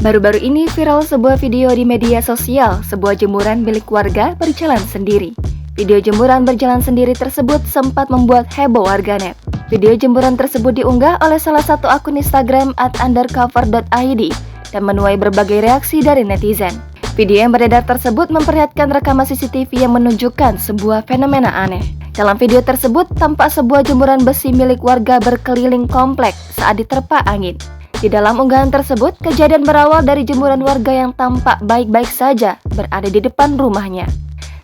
Baru-baru ini viral sebuah video di media sosial, sebuah jemuran milik warga berjalan sendiri. Video jemuran berjalan sendiri tersebut sempat membuat heboh warganet. Video jemuran tersebut diunggah oleh salah satu akun Instagram @undercover.id dan menuai berbagai reaksi dari netizen. Video yang beredar tersebut memperlihatkan rekaman CCTV yang menunjukkan sebuah fenomena aneh. Dalam video tersebut, tampak sebuah jemuran besi milik warga berkeliling komplek saat diterpa angin. Di dalam unggahan tersebut, kejadian berawal dari jemuran warga yang tampak baik-baik saja berada di depan rumahnya.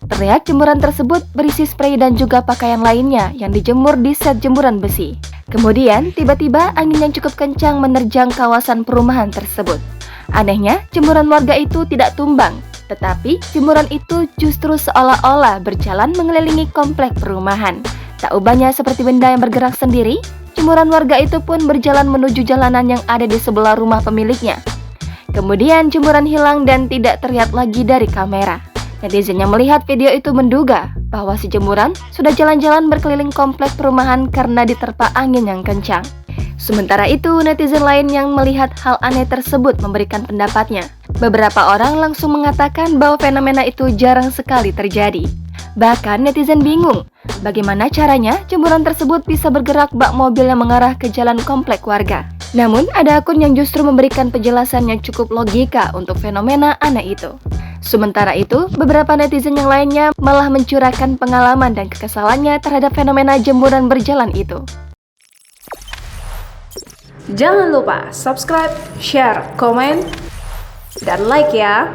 Terlihat jemuran tersebut berisi spray dan juga pakaian lainnya yang dijemur di set jemuran besi. Kemudian, tiba-tiba angin yang cukup kencang menerjang kawasan perumahan tersebut. Anehnya, jemuran warga itu tidak tumbang, tetapi jemuran itu justru seolah-olah berjalan mengelilingi komplek perumahan. Tak ubahnya seperti benda yang bergerak sendiri, jemuran warga itu pun berjalan menuju jalanan yang ada di sebelah rumah pemiliknya. Kemudian jemuran hilang dan tidak terlihat lagi dari kamera. Netizen yang melihat video itu menduga bahwa si jemuran sudah jalan-jalan berkeliling komplek perumahan karena diterpa angin yang kencang. Sementara itu, netizen lain yang melihat hal aneh tersebut memberikan pendapatnya. Beberapa orang langsung mengatakan bahwa fenomena itu jarang sekali terjadi. Bahkan netizen bingung, bagaimana caranya jemuran tersebut bisa bergerak bak mobil yang mengarah ke jalan komplek warga. Namun, ada akun yang justru memberikan penjelasan yang cukup logika untuk fenomena aneh itu. Sementara itu, beberapa netizen yang lainnya malah mencurahkan pengalaman dan kekesalannya terhadap fenomena jemuran berjalan itu. Jangan lupa subscribe, share, komen, dan like ya!